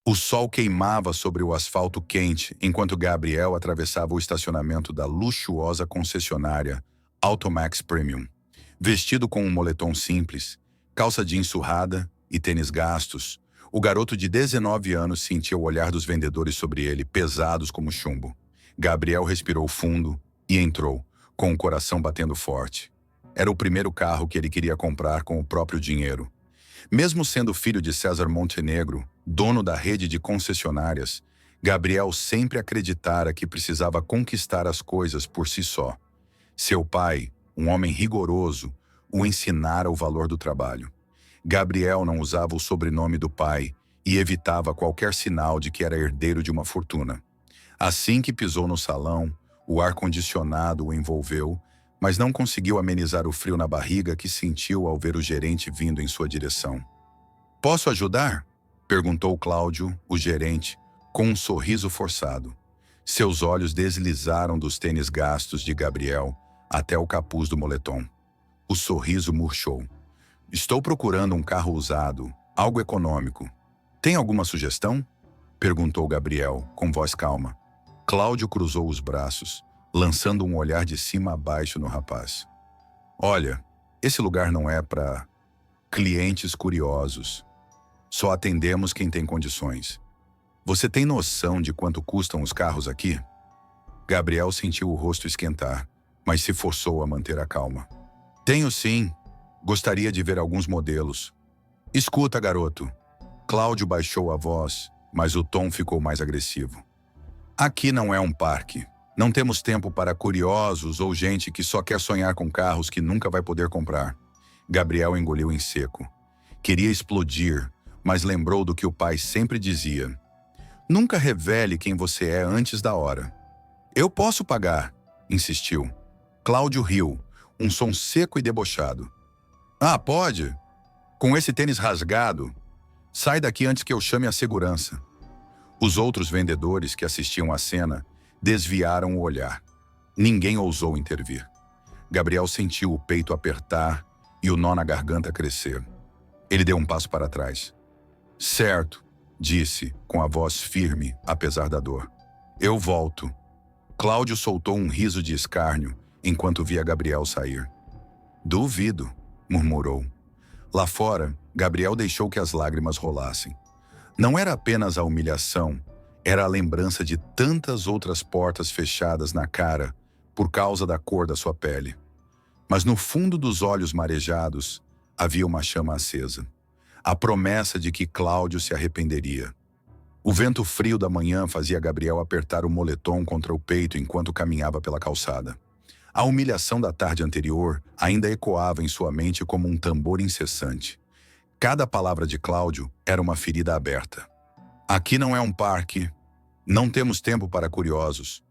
O sol queimava sobre o asfalto quente enquanto Gabriel atravessava o estacionamento da luxuosa concessionária Automax Premium. Vestido com um moletom simples, calça jeans surrada e tênis gastos, o garoto de 19 anos sentia o olhar dos vendedores sobre ele, pesados como chumbo. Gabriel respirou fundo e entrou, com o coração batendo forte. Era o primeiro carro que ele queria comprar com o próprio dinheiro. Mesmo sendo filho de César Montenegro, dono da rede de concessionárias, Gabriel sempre acreditara que precisava conquistar as coisas por si só. Seu pai, um homem rigoroso, o ensinara o valor do trabalho. Gabriel não usava o sobrenome do pai e evitava qualquer sinal de que era herdeiro de uma fortuna. Assim que pisou no salão, o ar-condicionado o envolveu, mas não conseguiu amenizar o frio na barriga que sentiu ao ver o gerente vindo em sua direção. "Posso ajudar?" perguntou Cláudio, o gerente, com um sorriso forçado. Seus olhos deslizaram dos tênis gastos de Gabriel até o capuz do moletom. O sorriso murchou. "Estou procurando um carro usado, algo econômico. Tem alguma sugestão?" perguntou Gabriel, com voz calma. Cláudio cruzou os braços, lançando um olhar de cima a baixo no rapaz. "Olha, esse lugar não é para clientes curiosos. Só atendemos quem tem condições. Você tem noção de quanto custam os carros aqui?" Gabriel sentiu o rosto esquentar, mas se forçou a manter a calma. "Tenho sim. Gostaria de ver alguns modelos." "Escuta, garoto." Cláudio baixou a voz, mas o tom ficou mais agressivo. "Aqui não é um parque. Não temos tempo para curiosos ou gente que só quer sonhar com carros que nunca vai poder comprar." Gabriel engoliu em seco. Queria explodir, mas lembrou do que o pai sempre dizia: "Nunca revele quem você é antes da hora." "Eu posso pagar", insistiu. Cláudio riu, um som seco e debochado. "Ah, pode? Com esse tênis rasgado? Sai daqui antes que eu chame a segurança." Os outros vendedores que assistiam à cena desviaram o olhar. Ninguém ousou intervir. Gabriel sentiu o peito apertar e o nó na garganta crescer. Ele deu um passo para trás. "Certo", disse, com a voz firme, apesar da dor. "Eu volto." Cláudio soltou um riso de escárnio enquanto via Gabriel sair. "Duvido", murmurou. Lá fora, Gabriel deixou que as lágrimas rolassem. Não era apenas a humilhação, era a lembrança de tantas outras portas fechadas na cara por causa da cor da sua pele. Mas no fundo dos olhos marejados havia uma chama acesa. A promessa de que Cláudio se arrependeria. O vento frio da manhã fazia Gabriel apertar o moletom contra o peito enquanto caminhava pela calçada. A humilhação da tarde anterior ainda ecoava em sua mente como um tambor incessante. Cada palavra de Cláudio era uma ferida aberta. "Aqui não é um parque. Não temos tempo para curiosos."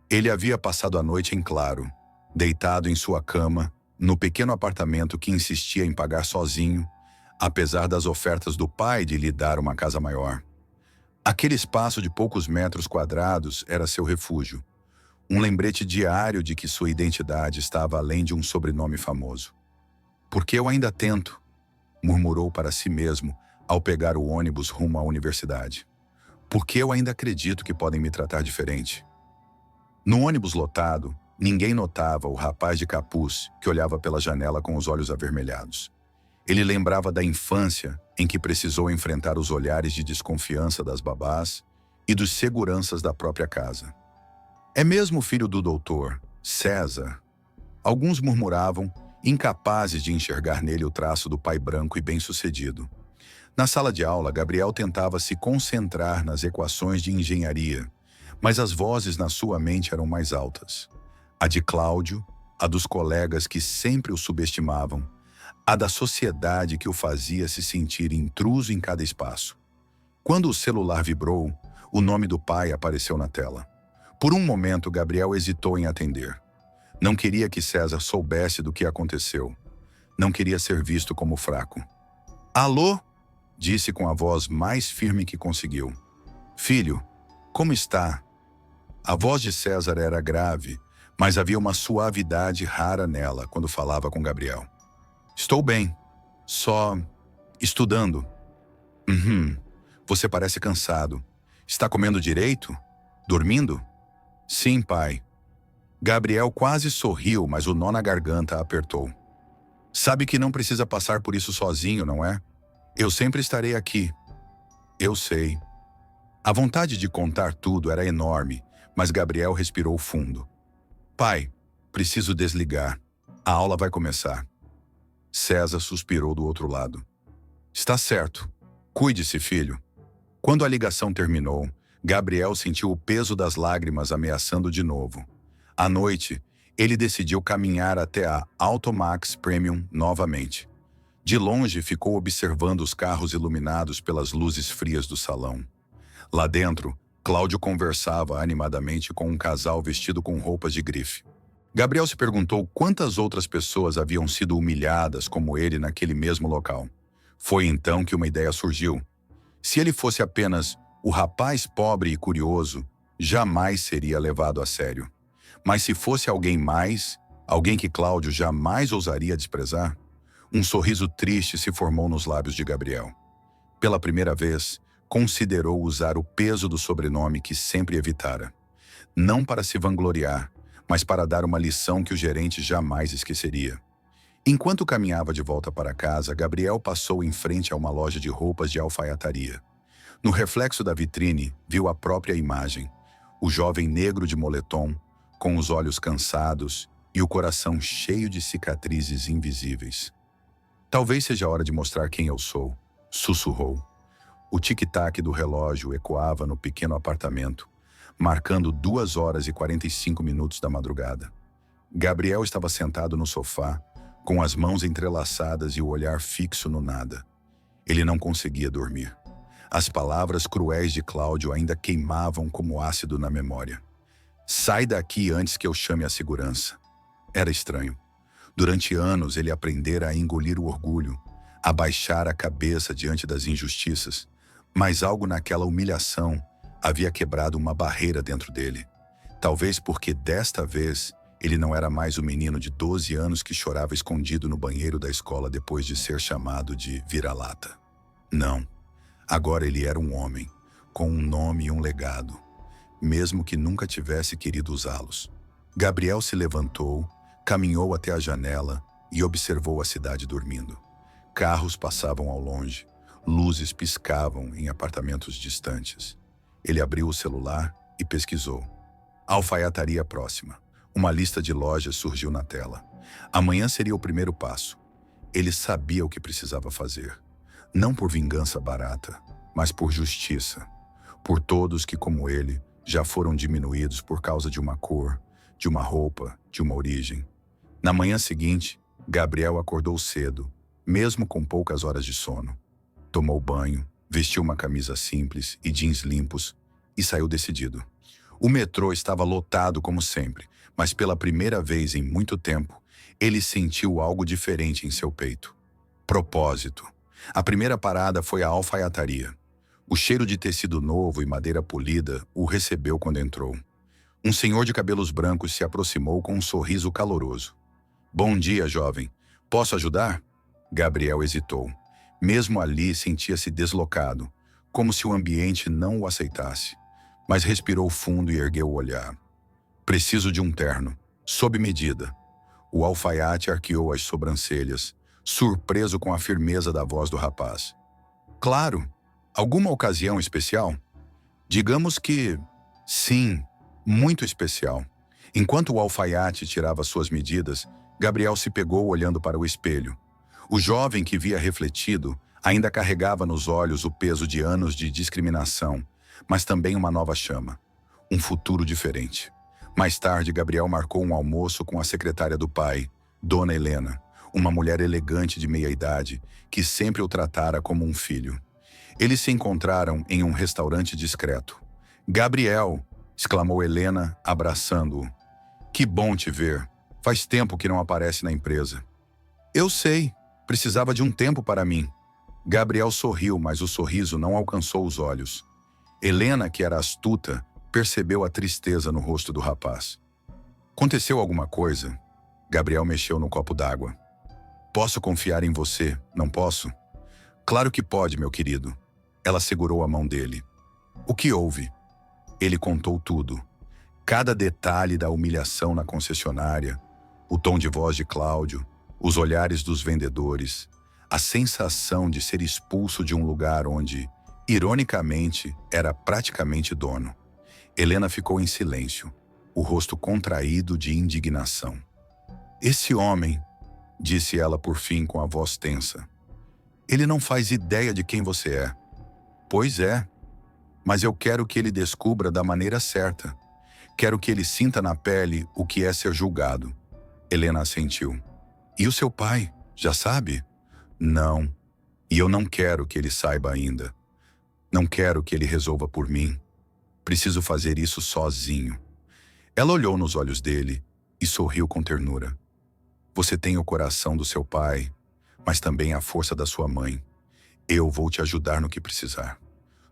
Ele havia passado a noite em claro, deitado em sua cama, no pequeno apartamento que insistia em pagar sozinho, apesar das ofertas do pai de lhe dar uma casa maior. Aquele espaço de poucos metros quadrados era seu refúgio, um lembrete diário de que sua identidade estava além de um sobrenome famoso. "Por que eu ainda tento?" murmurou para si mesmo ao pegar o ônibus rumo à universidade. "Por que eu ainda acredito que podem me tratar diferente?" No ônibus lotado, ninguém notava o rapaz de capuz que olhava pela janela com os olhos avermelhados. Ele lembrava da infância em que precisou enfrentar os olhares de desconfiança das babás e dos seguranças da própria casa. "É mesmo filho do doutor, César?" Alguns murmuravam, incapazes de enxergar nele o traço do pai branco e bem-sucedido. Na sala de aula, Gabriel tentava se concentrar nas equações de engenharia, mas as vozes na sua mente eram mais altas. A de Cláudio, a dos colegas que sempre o subestimavam, a da sociedade que o fazia se sentir intruso em cada espaço. Quando o celular vibrou, o nome do pai apareceu na tela. Por um momento, Gabriel hesitou em atender. Não queria que César soubesse do que aconteceu. Não queria ser visto como fraco. "Alô?", disse com a voz mais firme que conseguiu. "Filho, como está?" A voz de César era grave, mas havia uma suavidade rara nela quando falava com Gabriel. "Estou bem. Só estudando." "Uhum. Você parece cansado. Está comendo direito? Dormindo? Sim, pai. Gabriel quase sorriu, mas o nó na garganta a apertou. Sabe que não precisa passar por isso sozinho, não é? Eu sempre estarei aqui. Eu sei. A vontade de contar tudo era enorme, mas Gabriel respirou fundo. Pai, preciso desligar. A aula vai começar. César suspirou do outro lado. Está certo. Cuide-se, filho. Quando a ligação terminou, Gabriel sentiu o peso das lágrimas ameaçando de novo. À noite, ele decidiu caminhar até a Automax Premium novamente. De longe, ficou observando os carros iluminados pelas luzes frias do salão. Lá dentro, Cláudio conversava animadamente com um casal vestido com roupas de grife. Gabriel se perguntou quantas outras pessoas haviam sido humilhadas como ele naquele mesmo local. Foi então que uma ideia surgiu. Se ele fosse apenas o rapaz pobre e curioso, jamais seria levado a sério. Mas se fosse alguém mais, alguém que Cláudio jamais ousaria desprezar, um sorriso triste se formou nos lábios de Gabriel. Pela primeira vez, considerou usar o peso do sobrenome que sempre evitara. Não para se vangloriar, mas para dar uma lição que o gerente jamais esqueceria. Enquanto caminhava de volta para casa, Gabriel passou em frente a uma loja de roupas de alfaiataria. No reflexo da vitrine, viu a própria imagem, o jovem negro de moletom, com os olhos cansados e o coração cheio de cicatrizes invisíveis. Talvez seja a hora de mostrar quem eu sou, sussurrou. O tic-tac do relógio ecoava no pequeno apartamento, marcando 2h45 da madrugada. Gabriel estava sentado no sofá, com as mãos entrelaçadas e o olhar fixo no nada. Ele não conseguia dormir. As palavras cruéis de Cláudio ainda queimavam como ácido na memória. Sai daqui antes que eu chame a segurança. Era estranho. Durante anos ele aprendera a engolir o orgulho, a baixar a cabeça diante das injustiças, mas algo naquela humilhação havia quebrado uma barreira dentro dele. Talvez porque desta vez ele não era mais o menino de 12 anos que chorava escondido no banheiro da escola depois de ser chamado de vira-lata. Não. Agora ele era um homem, com um nome e um legado, mesmo que nunca tivesse querido usá-los. Gabriel se levantou, caminhou até a janela e observou a cidade dormindo. Carros passavam ao longe, luzes piscavam em apartamentos distantes. Ele abriu o celular e pesquisou. Alfaiataria próxima. Uma lista de lojas surgiu na tela. Amanhã seria o primeiro passo. Ele sabia o que precisava fazer. Não por vingança barata, mas por justiça. Por todos que, como ele, já foram diminuídos por causa de uma cor, de uma roupa, de uma origem. Na manhã seguinte, Gabriel acordou cedo, mesmo com poucas horas de sono. Tomou banho, vestiu uma camisa simples e jeans limpos e saiu decidido. O metrô estava lotado como sempre, mas pela primeira vez em muito tempo, ele sentiu algo diferente em seu peito. Propósito. A primeira parada foi a alfaiataria. O cheiro de tecido novo e madeira polida o recebeu quando entrou. Um senhor de cabelos brancos se aproximou com um sorriso caloroso. Bom dia, jovem. Posso ajudar? Gabriel hesitou. Mesmo ali, sentia-se deslocado, como se o ambiente não o aceitasse. Mas respirou fundo e ergueu o olhar. Preciso de um terno, sob medida. O alfaiate arqueou as sobrancelhas, surpreso com a firmeza da voz do rapaz. Claro. Alguma ocasião especial? Digamos que... sim, muito especial. Enquanto o alfaiate tirava suas medidas, Gabriel se pegou olhando para o espelho. O jovem que via refletido ainda carregava nos olhos o peso de anos de discriminação, mas também uma nova chama. Um futuro diferente. Mais tarde, Gabriel marcou um almoço com a secretária do pai, Dona Helena, uma mulher elegante de meia-idade que sempre o tratara como um filho. Eles se encontraram em um restaurante discreto. Gabriel, exclamou Helena, abraçando-o. Que bom te ver. Faz tempo que não aparece na empresa. Eu sei. Precisava de um tempo para mim. Gabriel sorriu, mas o sorriso não alcançou os olhos. Helena, que era astuta, percebeu a tristeza no rosto do rapaz. Aconteceu alguma coisa? Gabriel mexeu no copo d'água. Posso confiar em você, não posso? Claro que pode, meu querido. Ela segurou a mão dele. O que houve? Ele contou tudo. Cada detalhe da humilhação na concessionária, o tom de voz de Cláudio, os olhares dos vendedores, a sensação de ser expulso de um lugar onde, ironicamente, era praticamente dono. Helena ficou em silêncio, o rosto contraído de indignação. Esse homem, disse ela por fim com a voz tensa, ele não faz ideia de quem você é. Pois é, mas eu quero que ele descubra da maneira certa. Quero que ele sinta na pele o que é ser julgado. Helena assentiu. E o seu pai, já sabe? Não. E eu não quero que ele saiba ainda. Não quero que ele resolva por mim. Preciso fazer isso sozinho. Ela olhou nos olhos dele e sorriu com ternura. Você tem o coração do seu pai, mas também a força da sua mãe. Eu vou te ajudar no que precisar.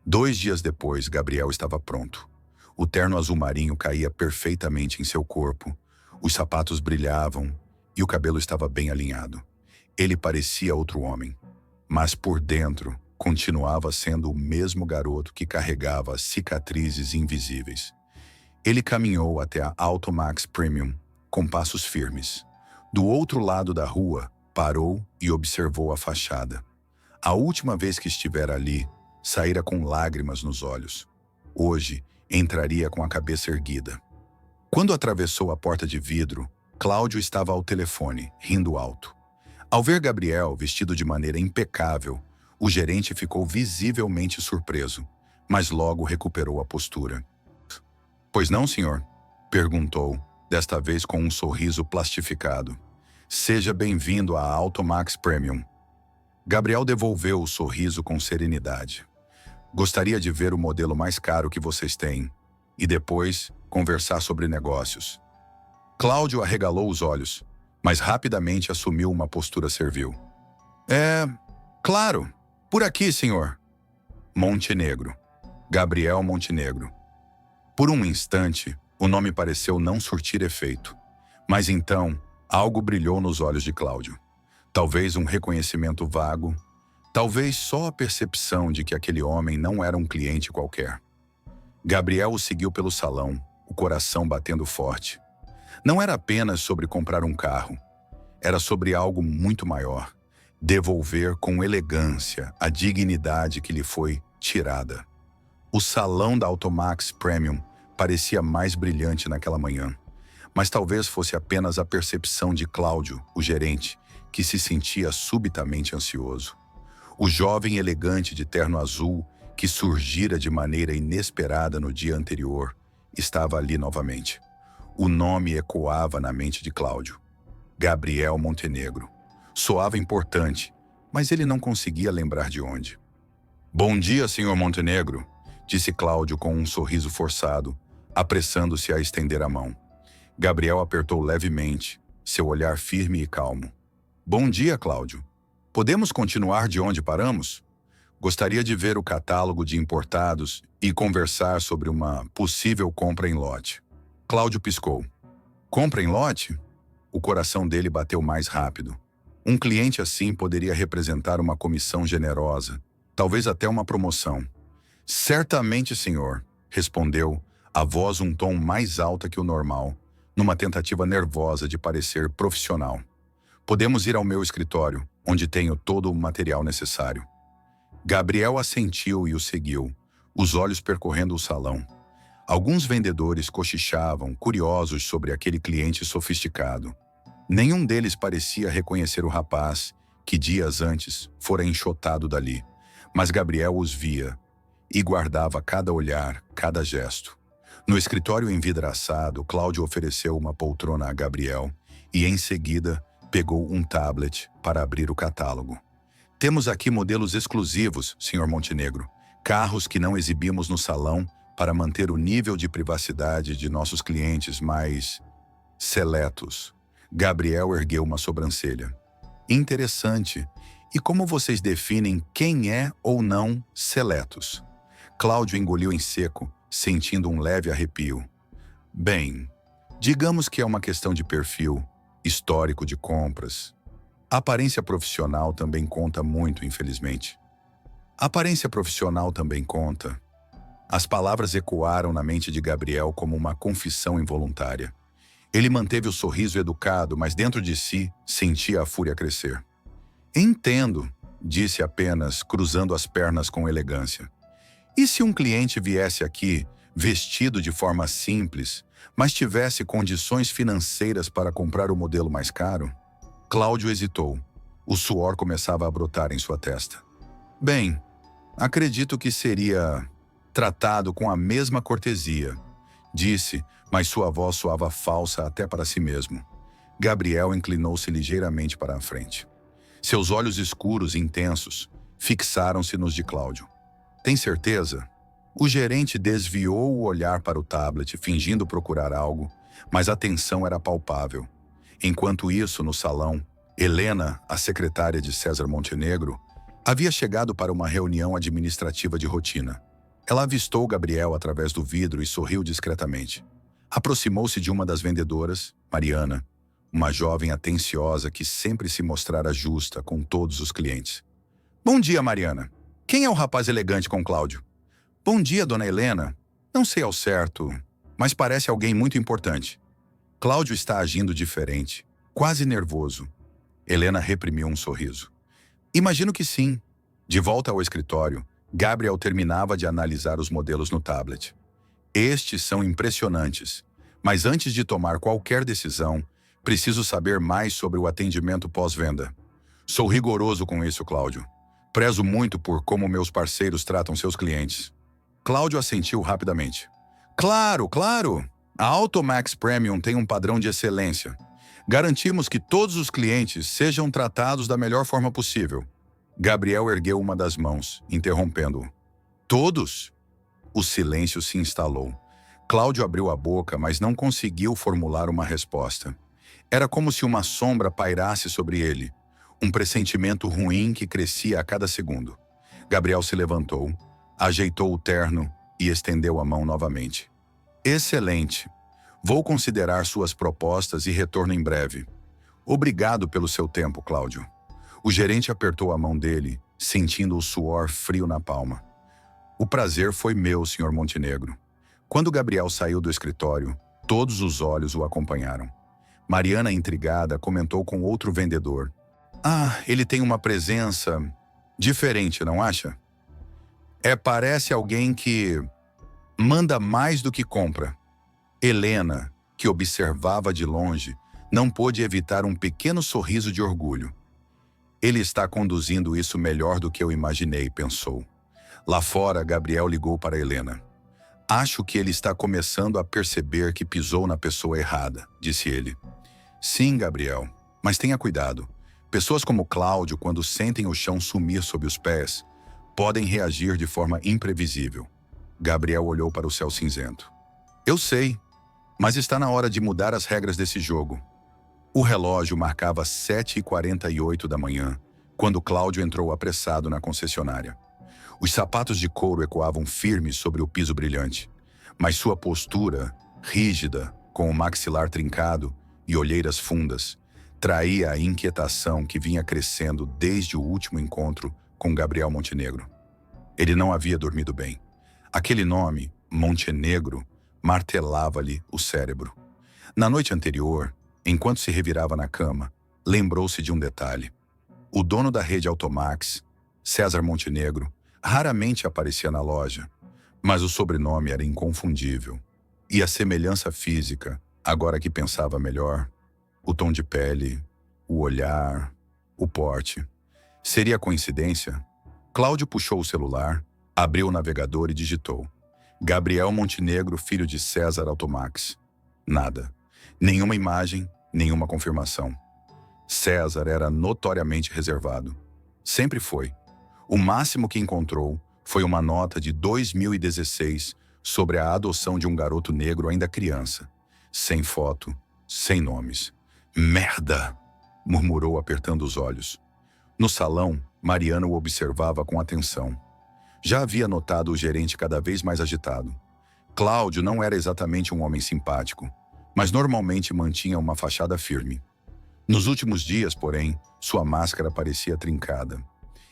2 dias depois, Gabriel estava pronto. O terno azul marinho caía perfeitamente em seu corpo, os sapatos brilhavam e o cabelo estava bem alinhado. Ele parecia outro homem, mas por dentro continuava sendo o mesmo garoto que carregava cicatrizes invisíveis. Ele caminhou até a Automax Premium com passos firmes. Do outro lado da rua, parou e observou a fachada. A última vez que estivera ali, saíra com lágrimas nos olhos. Hoje, entraria com a cabeça erguida. Quando atravessou a porta de vidro, Cláudio estava ao telefone, rindo alto. Ao ver Gabriel vestido de maneira impecável, o gerente ficou visivelmente surpreso, mas logo recuperou a postura. Pois não, senhor? Perguntou, desta vez com um sorriso plastificado. Seja bem-vindo à Automax Premium. Gabriel devolveu o sorriso com serenidade. Gostaria de ver o modelo mais caro que vocês têm e depois conversar sobre negócios. Cláudio arregalou os olhos, mas rapidamente assumiu uma postura servil. Claro, por aqui, senhor. Montenegro. Gabriel Montenegro. Por um instante, o nome pareceu não surtir efeito, mas então algo brilhou nos olhos de Cláudio. Talvez um reconhecimento vago, talvez só a percepção de que aquele homem não era um cliente qualquer. Gabriel o seguiu pelo salão, o coração batendo forte. Não era apenas sobre comprar um carro, era sobre algo muito maior, devolver com elegância a dignidade que lhe foi tirada. O salão da Automax Premium parecia mais brilhante naquela manhã, mas talvez fosse apenas a percepção de Cláudio, o gerente, que se sentia subitamente ansioso. O jovem elegante de terno azul, que surgira de maneira inesperada no dia anterior, estava ali novamente. O nome ecoava na mente de Cláudio. Gabriel Montenegro. Soava importante, mas ele não conseguia lembrar de onde. Bom dia, senhor Montenegro, disse Cláudio com um sorriso forçado, apressando-se a estender a mão. Gabriel apertou levemente, seu olhar firme e calmo. Bom dia, Cláudio. Podemos continuar de onde paramos? Gostaria de ver o catálogo de importados e conversar sobre uma possível compra em lote. Cláudio piscou. Compra em lote? O coração dele bateu mais rápido. Um cliente assim poderia representar uma comissão generosa, talvez até uma promoção. Certamente, senhor, respondeu, a voz um tom mais alta que o normal, numa tentativa nervosa de parecer profissional. Podemos ir ao meu escritório, onde tenho todo o material necessário. Gabriel assentiu e o seguiu, os olhos percorrendo o salão. Alguns vendedores cochichavam, curiosos sobre aquele cliente sofisticado. Nenhum deles parecia reconhecer o rapaz, que dias antes fora enxotado dali, mas Gabriel os via e guardava cada olhar, cada gesto. No escritório envidraçado, Cláudio ofereceu uma poltrona a Gabriel e, em seguida, pegou um tablet para abrir o catálogo. Temos aqui modelos exclusivos, Sr. Montenegro, carros que não exibimos no salão para manter o nível de privacidade de nossos clientes mais seletos. Gabriel ergueu uma sobrancelha. Interessante. E como vocês definem quem é ou não seletos? Cláudio engoliu em seco, sentindo um leve arrepio. Bem, digamos que é uma questão de perfil, histórico de compras. A aparência profissional também conta muito, infelizmente. A aparência profissional também conta. As palavras ecoaram na mente de Gabriel como uma confissão involuntária. Ele manteve o sorriso educado, mas dentro de si sentia a fúria crescer. Entendo, disse apenas, cruzando as pernas com elegância. E se um cliente viesse aqui, vestido de forma simples, mas tivesse condições financeiras para comprar o modelo mais caro? Cláudio hesitou. O suor começava a brotar em sua testa. Bem, acredito que seria tratado com a mesma cortesia, disse, mas sua voz soava falsa até para si mesmo. Gabriel inclinou-se ligeiramente para a frente. Seus olhos escuros e intensos fixaram-se nos de Cláudio. Tem certeza? O gerente desviou o olhar para o tablet, fingindo procurar algo, mas a tensão era palpável. Enquanto isso, no salão, Helena, a secretária de César Montenegro, havia chegado para uma reunião administrativa de rotina. Ela avistou Gabriel através do vidro e sorriu discretamente. Aproximou-se de uma das vendedoras, Mariana, uma jovem atenciosa que sempre se mostrara justa com todos os clientes. Bom dia, Mariana. Quem é o rapaz elegante com Cláudio? Bom dia, dona Helena. Não sei ao certo, mas parece alguém muito importante. Cláudio está agindo diferente, quase nervoso. Helena reprimiu um sorriso. Imagino que sim. De volta ao escritório, Gabriel terminava de analisar os modelos no tablet. Estes são impressionantes, mas antes de tomar qualquer decisão, preciso saber mais sobre o atendimento pós-venda. Sou rigoroso com isso, Cláudio. Prezo muito por como meus parceiros tratam seus clientes. Cláudio assentiu rapidamente. Claro, claro! A Automax Premium tem um padrão de excelência. Garantimos que todos os clientes sejam tratados da melhor forma possível. Gabriel ergueu uma das mãos, interrompendo-o. Todos? O silêncio se instalou. Cláudio abriu a boca, mas não conseguiu formular uma resposta. Era como se uma sombra pairasse sobre ele. Um pressentimento ruim que crescia a cada segundo. Gabriel se levantou, ajeitou o terno e estendeu a mão novamente. Excelente. Vou considerar suas propostas e retorno em breve. Obrigado pelo seu tempo, Cláudio. O gerente apertou a mão dele, sentindo o suor frio na palma. O prazer foi meu, Sr. Montenegro. Quando Gabriel saiu do escritório, todos os olhos o acompanharam. Mariana, intrigada, comentou com outro vendedor. Ele tem uma presença diferente, não acha? Parece alguém que manda mais do que compra. Helena, que observava de longe, não pôde evitar um pequeno sorriso de orgulho. Ele está conduzindo isso melhor do que eu imaginei, pensou. Lá fora, Gabriel ligou para Helena. Acho que ele está começando a perceber que pisou na pessoa errada, disse ele. Sim, Gabriel, mas tenha cuidado. Pessoas como Cláudio, quando sentem o chão sumir sob os pés, podem reagir de forma imprevisível. Gabriel olhou para o céu cinzento. Eu sei, mas está na hora de mudar as regras desse jogo. O relógio marcava 7h48 da manhã, quando Cláudio entrou apressado na concessionária. Os sapatos de couro ecoavam firmes sobre o piso brilhante, mas sua postura, rígida, com o maxilar trincado e olheiras fundas, traía a inquietação que vinha crescendo desde o último encontro com Gabriel Montenegro. Ele não havia dormido bem. Aquele nome, Montenegro, martelava-lhe o cérebro. Na noite anterior, enquanto se revirava na cama, lembrou-se de um detalhe. O dono da rede Automax, César Montenegro, raramente aparecia na loja, mas o sobrenome era inconfundível. E a semelhança física, agora que pensava melhor, o tom de pele, o olhar, o porte. Seria coincidência? Cláudio puxou o celular, abriu o navegador e digitou. Gabriel Montenegro, filho de César Automax. Nada. Nenhuma imagem, nenhuma confirmação. César era notoriamente reservado. Sempre foi. O máximo que encontrou foi uma nota de 2016 sobre a adoção de um garoto negro ainda criança. Sem foto, sem nomes. Merda! Murmurou apertando os olhos. No salão, Mariana o observava com atenção. Já havia notado o gerente cada vez mais agitado. Cláudio não era exatamente um homem simpático, mas normalmente mantinha uma fachada firme. Nos últimos dias, porém, sua máscara parecia trincada.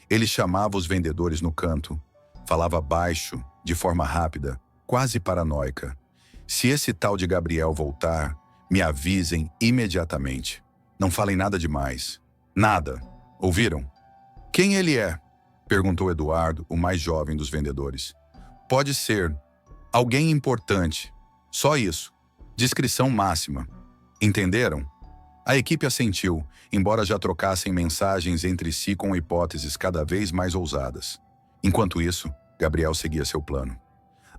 Ele chamava os vendedores no canto, falava baixo, de forma rápida, quase paranoica. Se esse tal de Gabriel voltar, me avisem imediatamente. Não falem nada demais. Nada. Ouviram? Quem ele é? Perguntou Eduardo, o mais jovem dos vendedores. Pode ser alguém importante. Só isso. Discrição máxima. Entenderam? A equipe assentiu, embora já trocassem mensagens entre si com hipóteses cada vez mais ousadas. Enquanto isso, Gabriel seguia seu plano.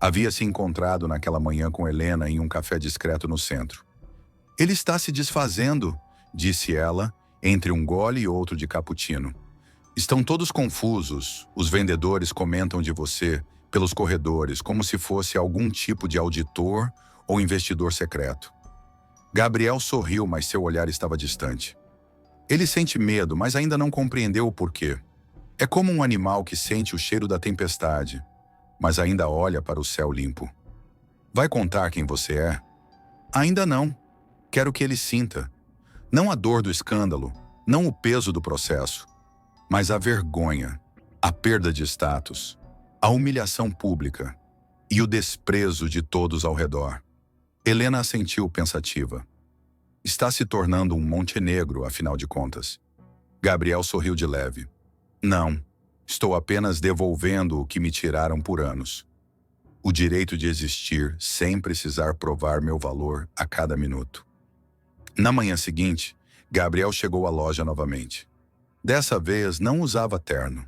Havia se encontrado naquela manhã com Helena em um café discreto no centro. Ele está se desfazendo, disse ela, entre um gole e outro de cappuccino. Estão todos confusos. Os vendedores comentam de você pelos corredores como se fosse algum tipo de auditor ou investidor secreto. Gabriel sorriu, mas seu olhar estava distante. Ele sente medo, mas ainda não compreendeu o porquê. É como um animal que sente o cheiro da tempestade, mas ainda olha para o céu limpo. Vai contar quem você é? Ainda não. Quero que ele sinta. Não a dor do escândalo, não o peso do processo, mas a vergonha, a perda de status, a humilhação pública e o desprezo de todos ao redor. Helena assentiu pensativa. Está se tornando um Montenegro, afinal de contas. Gabriel sorriu de leve. Não, estou apenas devolvendo o que me tiraram por anos. O direito de existir sem precisar provar meu valor a cada minuto. Na manhã seguinte, Gabriel chegou à loja novamente. Dessa vez não usava terno.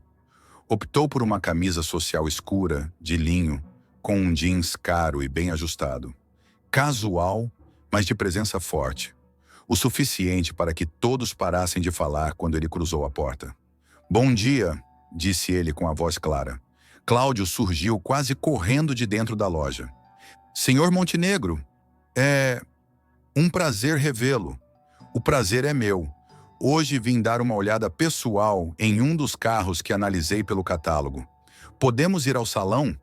Optou por uma camisa social escura, de linho, com um jeans caro e bem ajustado. Casual, mas de presença forte. O suficiente para que todos parassem de falar quando ele cruzou a porta. Bom dia, disse ele com a voz clara. Cláudio surgiu quase correndo de dentro da loja. Senhor Montenegro, é um prazer revê-lo. O prazer é meu. Hoje vim dar uma olhada pessoal em um dos carros que analisei pelo catálogo. Podemos ir ao salão?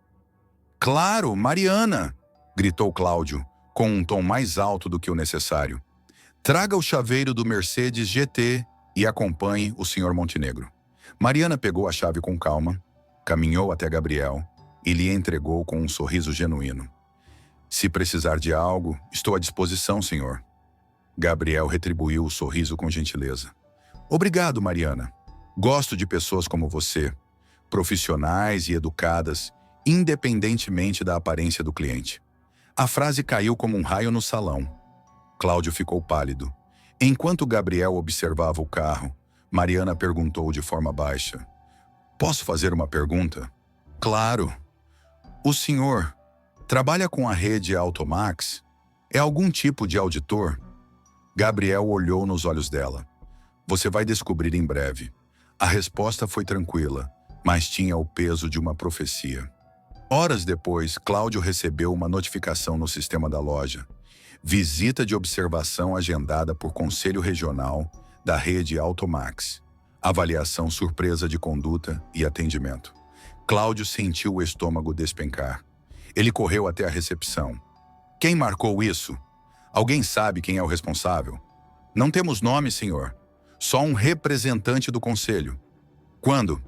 Claro, Mariana! Gritou Cláudio, com um tom mais alto do que o necessário. Traga o chaveiro do Mercedes GT e acompanhe o Sr. Montenegro. Mariana pegou a chave com calma, caminhou até Gabriel e lhe entregou com um sorriso genuíno. Se precisar de algo, estou à disposição, senhor. Gabriel retribuiu o sorriso com gentileza. Obrigado, Mariana. Gosto de pessoas como você, profissionais e educadas, independentemente da aparência do cliente. A frase caiu como um raio no salão. Cláudio ficou pálido. Enquanto Gabriel observava o carro, Mariana perguntou de forma baixa. Posso fazer uma pergunta? Claro. O senhor trabalha com a rede Automax? É algum tipo de auditor? Gabriel olhou nos olhos dela. Você vai descobrir em breve. A resposta foi tranquila, mas tinha o peso de uma profecia. Horas depois, Cláudio recebeu uma notificação no sistema da loja. Visita de observação agendada por Conselho Regional da rede Automax. Avaliação surpresa de conduta e atendimento. Cláudio sentiu o estômago despencar. Ele correu até a recepção. Quem marcou isso? Alguém sabe quem é o responsável? Não temos nome, senhor. Só um representante do conselho. Quando?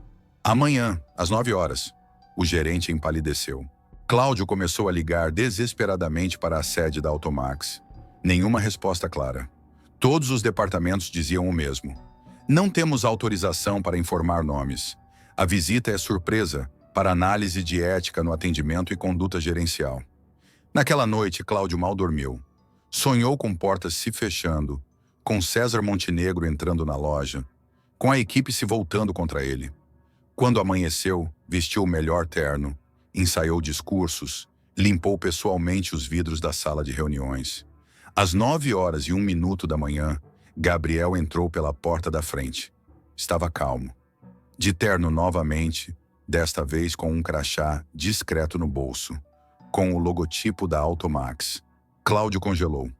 Amanhã, às 9 horas. O gerente empalideceu. Cláudio começou a ligar desesperadamente para a sede da Automax. Nenhuma resposta clara. Todos os departamentos diziam o mesmo. Não temos autorização para informar nomes. A visita é surpresa para análise de ética no atendimento e conduta gerencial. Naquela noite, Cláudio mal dormiu. Sonhou com portas se fechando, com César Montenegro entrando na loja, com a equipe se voltando contra ele. Quando amanheceu, vestiu o melhor terno, ensaiou discursos, limpou pessoalmente os vidros da sala de reuniões. Às 9h01 da manhã, Gabriel entrou pela porta da frente. Estava calmo. De terno novamente, desta vez com um crachá discreto no bolso, com o logotipo da Automax. Cláudio congelou.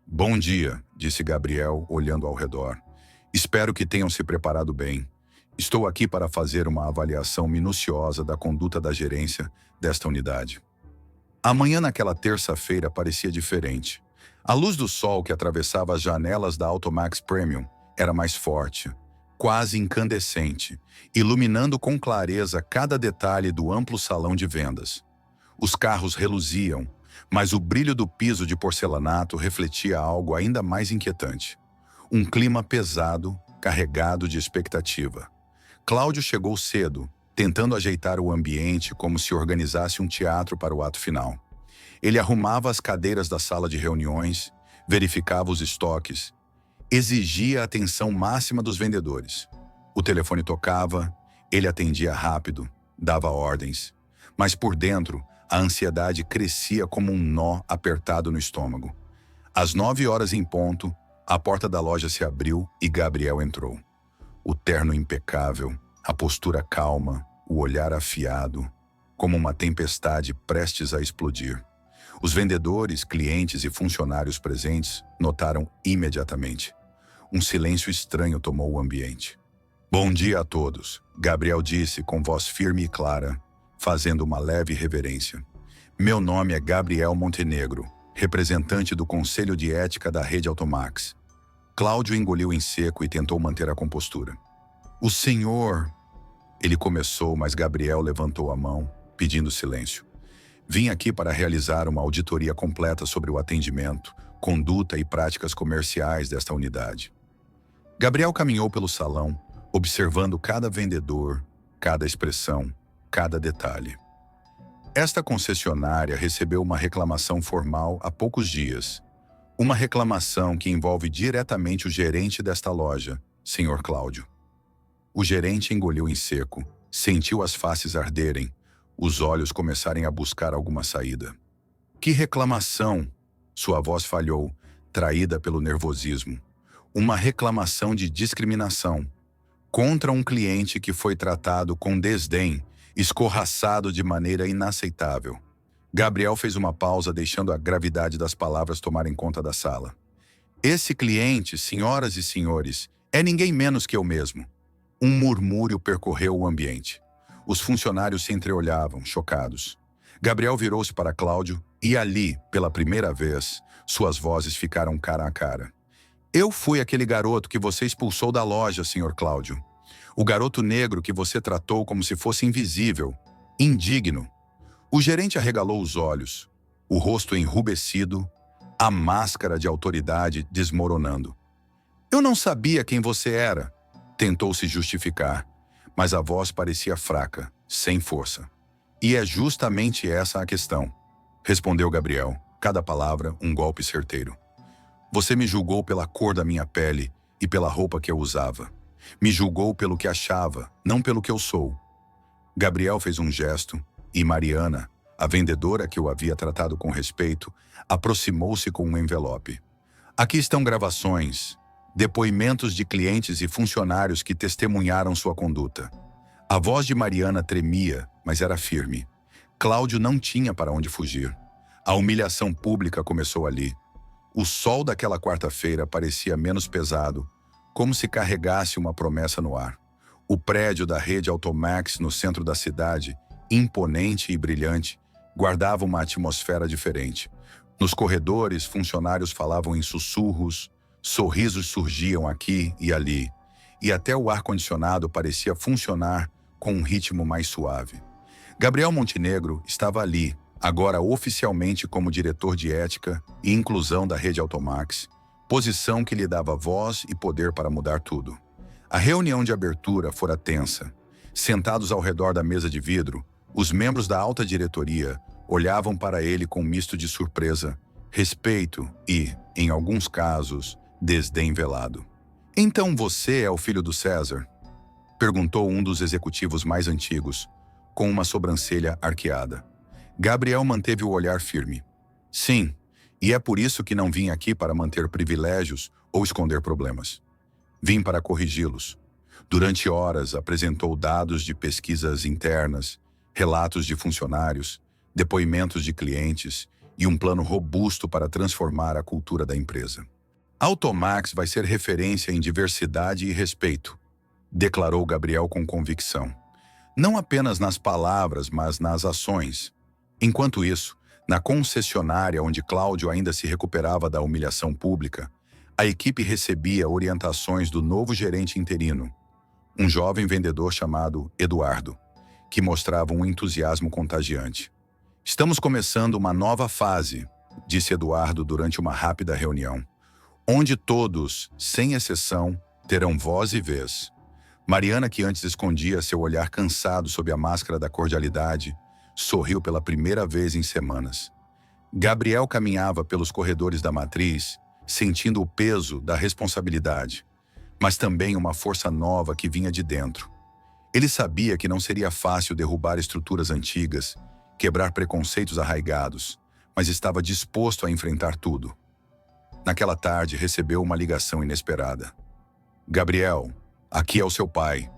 Bom dia, disse Gabriel, olhando ao redor. Espero que tenham se preparado bem. Estou aqui para fazer uma avaliação minuciosa da conduta da gerência desta unidade. A manhã naquela terça-feira parecia diferente. A luz do sol que atravessava as janelas da Automax Premium era mais forte, quase incandescente, iluminando com clareza cada detalhe do amplo salão de vendas. Os carros reluziam, mas o brilho do piso de porcelanato refletia algo ainda mais inquietante. Um clima pesado, carregado de expectativa. Cláudio chegou cedo, tentando ajeitar o ambiente como se organizasse um teatro para o ato final. Ele arrumava as cadeiras da sala de reuniões, verificava os estoques, exigia a atenção máxima dos vendedores. O telefone tocava, ele atendia rápido, dava ordens. Mas por dentro, a ansiedade crescia como um nó apertado no estômago. Às 9 horas em ponto, a porta da loja se abriu e Gabriel entrou. O terno impecável, a postura calma, o olhar afiado, como uma tempestade prestes a explodir. Os vendedores, clientes e funcionários presentes notaram imediatamente. Um silêncio estranho tomou o ambiente. "Bom dia a todos", Gabriel disse com voz firme e clara, fazendo uma leve reverência. "Meu nome é Gabriel Montenegro, representante do Conselho de Ética da Rede Automax." Cláudio engoliu em seco e tentou manter a compostura. "O senhor..." Ele começou, mas Gabriel levantou a mão, pedindo silêncio. "Vim aqui para realizar uma auditoria completa sobre o atendimento, conduta e práticas comerciais desta unidade." Gabriel caminhou pelo salão, observando cada vendedor, cada expressão, cada detalhe. Esta concessionária recebeu uma reclamação formal há poucos dias. Uma reclamação que envolve diretamente o gerente desta loja, Sr. Cláudio. O gerente engoliu em seco, sentiu as faces arderem, os olhos começarem a buscar alguma saída. "Que reclamação?" Sua voz falhou, traída pelo nervosismo. "Uma reclamação de discriminação. Contra um cliente que foi tratado com desdém, escorraçado de maneira inaceitável." Gabriel fez uma pausa, deixando a gravidade das palavras tomarem conta da sala. "Esse cliente, senhoras e senhores, é ninguém menos que eu mesmo." Um murmúrio percorreu o ambiente. Os funcionários se entreolhavam, chocados. Gabriel virou-se para Cláudio e ali, pela primeira vez, suas vozes ficaram cara a cara. "Eu fui aquele garoto que você expulsou da loja, Sr. Cláudio. O garoto negro que você tratou como se fosse invisível, indigno." O gerente arregalou os olhos, o rosto enrubescido, a máscara de autoridade desmoronando. "Eu não sabia quem você era." Tentou se justificar, mas a voz parecia fraca, sem força. "E é justamente essa a questão", respondeu Gabriel, cada palavra um golpe certeiro. "Você me julgou pela cor da minha pele e pela roupa que eu usava. Me julgou pelo que achava, não pelo que eu sou." Gabriel fez um gesto e Mariana, a vendedora que o havia tratado com respeito, aproximou-se com um envelope. "Aqui estão gravações, depoimentos de clientes e funcionários que testemunharam sua conduta." A voz de Mariana tremia, mas era firme. Cláudio não tinha para onde fugir. A humilhação pública começou ali. O sol daquela quarta-feira parecia menos pesado, como se carregasse uma promessa no ar. O prédio da rede Automax no centro da cidade, imponente e brilhante, guardava uma atmosfera diferente. Nos corredores, funcionários falavam em sussurros, sorrisos surgiam aqui e ali, e até o ar-condicionado parecia funcionar com um ritmo mais suave. Gabriel Montenegro estava ali, agora oficialmente como diretor de ética e inclusão da rede Automax, posição que lhe dava voz e poder para mudar tudo. A reunião de abertura fora tensa. Sentados ao redor da mesa de vidro, os membros da alta diretoria olhavam para ele com um misto de surpresa, respeito e, em alguns casos, desdém velado. "Então você é o filho do César?" perguntou um dos executivos mais antigos, com uma sobrancelha arqueada. Gabriel manteve o olhar firme. "Sim, e é por isso que não vim aqui para manter privilégios ou esconder problemas. Vim para corrigi-los." Durante horas apresentou dados de pesquisas internas, relatos de funcionários, depoimentos de clientes e um plano robusto para transformar a cultura da empresa. "A Automax vai ser referência em diversidade e respeito", declarou Gabriel com convicção. Não apenas nas palavras, mas nas ações. Enquanto isso, na concessionária onde Cláudio ainda se recuperava da humilhação pública, a equipe recebia orientações do novo gerente interino, um jovem vendedor chamado Eduardo, que mostrava um entusiasmo contagiante. Estamos começando uma nova fase, disse Eduardo durante uma rápida reunião, onde todos, sem exceção, terão voz e vez. Mariana, que antes escondia seu olhar cansado sob a máscara da cordialidade, sorriu pela primeira vez em semanas. Gabriel caminhava pelos corredores da matriz, sentindo o peso da responsabilidade, mas também uma força nova que vinha de dentro. Ele sabia que não seria fácil derrubar estruturas antigas, quebrar preconceitos arraigados, mas estava disposto a enfrentar tudo. Naquela tarde, recebeu uma ligação inesperada. Gabriel, aqui é o seu pai.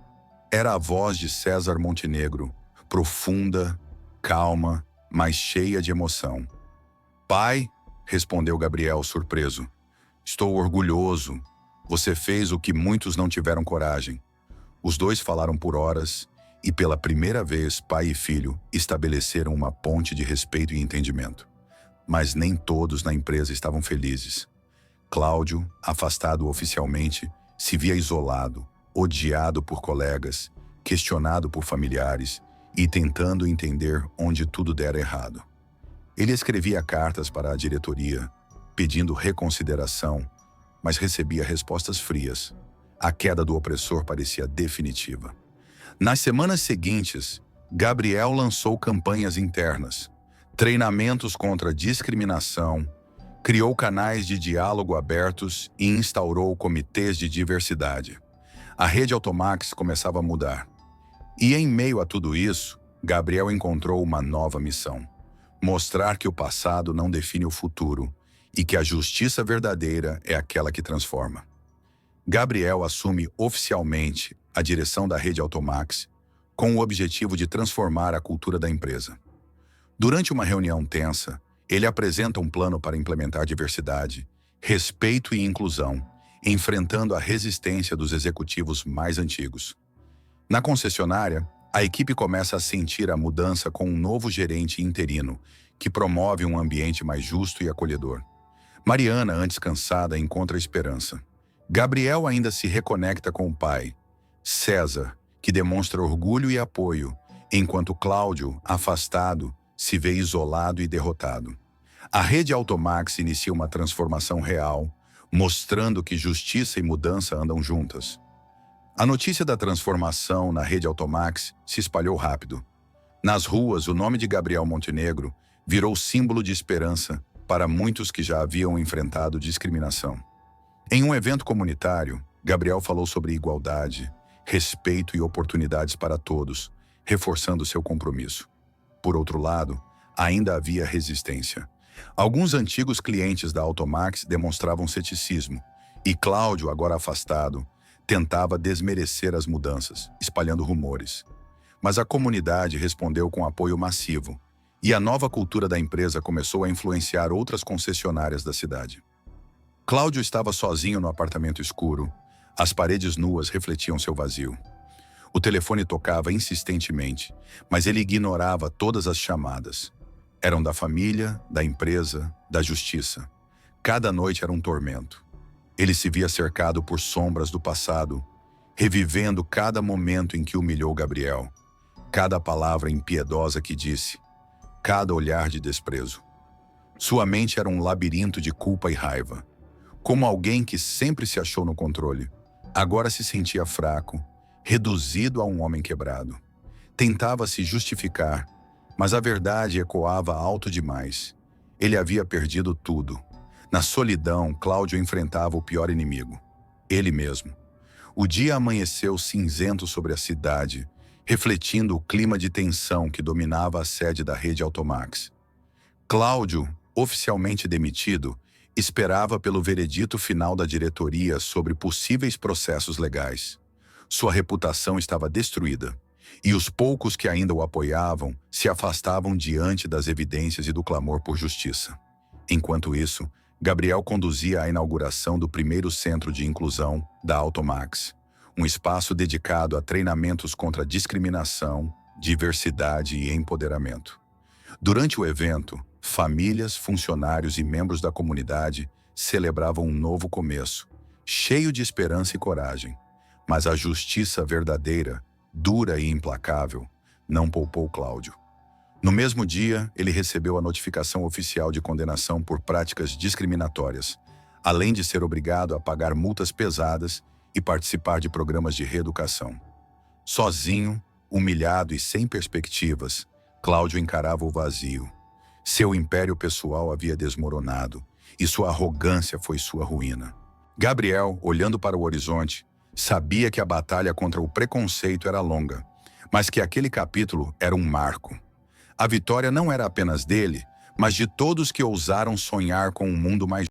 Era a voz de César Montenegro, profunda, calma, mas cheia de emoção. Pai, respondeu Gabriel, surpreso. Estou orgulhoso. Você fez o que muitos não tiveram coragem. Os dois falaram por horas e, pela primeira vez, pai e filho estabeleceram uma ponte de respeito e entendimento. Mas nem todos na empresa estavam felizes. Cláudio, afastado oficialmente, se via isolado, odiado por colegas, questionado por familiares e tentando entender onde tudo dera errado. Ele escrevia cartas para a diretoria, pedindo reconsideração, mas recebia respostas frias. A queda do opressor parecia definitiva. Nas semanas seguintes, Gabriel lançou campanhas internas, treinamentos contra a discriminação, criou canais de diálogo abertos e instaurou comitês de diversidade. A rede Automax começava a mudar. E em meio a tudo isso, Gabriel encontrou uma nova missão: mostrar que o passado não define o futuro e que a justiça verdadeira é aquela que transforma. Gabriel assume oficialmente a direção da rede Automax com o objetivo de transformar a cultura da empresa. Durante uma reunião tensa, ele apresenta um plano para implementar diversidade, respeito e inclusão, enfrentando a resistência dos executivos mais antigos. Na concessionária, a equipe começa a sentir a mudança com um novo gerente interino, que promove um ambiente mais justo e acolhedor. Mariana, antes cansada, encontra esperança. Gabriel ainda se reconecta com o pai, César, que demonstra orgulho e apoio, enquanto Cláudio, afastado, se vê isolado e derrotado. A rede Automax inicia uma transformação real, mostrando que justiça e mudança andam juntas. A notícia da transformação na rede Automax se espalhou rápido. Nas ruas, o nome de Gabriel Montenegro virou símbolo de esperança para muitos que já haviam enfrentado discriminação. Em um evento comunitário, Gabriel falou sobre igualdade, respeito e oportunidades para todos, reforçando seu compromisso. Por outro lado, ainda havia resistência. Alguns antigos clientes da Automax demonstravam ceticismo, e Cláudio, agora afastado, tentava desmerecer as mudanças, espalhando rumores. Mas a comunidade respondeu com apoio massivo, e a nova cultura da empresa começou a influenciar outras concessionárias da cidade. Cláudio estava sozinho no apartamento escuro. As paredes nuas refletiam seu vazio. O telefone tocava insistentemente, mas ele ignorava todas as chamadas. Eram da família, da empresa, da justiça. Cada noite era um tormento. Ele se via cercado por sombras do passado, revivendo cada momento em que humilhou Gabriel, cada palavra impiedosa que disse, cada olhar de desprezo. Sua mente era um labirinto de culpa e raiva. Como alguém que sempre se achou no controle, agora se sentia fraco, reduzido a um homem quebrado. Tentava se justificar, mas a verdade ecoava alto demais. Ele havia perdido tudo. Na solidão, Cláudio enfrentava o pior inimigo, ele mesmo. O dia amanheceu cinzento sobre a cidade, refletindo o clima de tensão que dominava a sede da rede Automax. Cláudio, oficialmente demitido, esperava pelo veredito final da diretoria sobre possíveis processos legais. Sua reputação estava destruída, e os poucos que ainda o apoiavam se afastavam diante das evidências e do clamor por justiça. Enquanto isso, Gabriel conduzia a inauguração do primeiro centro de inclusão da Automax, um espaço dedicado a treinamentos contra discriminação, diversidade e empoderamento. Durante o evento, famílias, funcionários e membros da comunidade celebravam um novo começo, cheio de esperança e coragem. Mas a justiça verdadeira, dura e implacável, não poupou Cláudio. No mesmo dia, ele recebeu a notificação oficial de condenação por práticas discriminatórias, além de ser obrigado a pagar multas pesadas e participar de programas de reeducação. Sozinho, humilhado e sem perspectivas, Cláudio encarava o vazio. Seu império pessoal havia desmoronado e sua arrogância foi sua ruína. Gabriel, olhando para o horizonte, sabia que a batalha contra o preconceito era longa, mas que aquele capítulo era um marco. A vitória não era apenas dele, mas de todos que ousaram sonhar com um mundo mais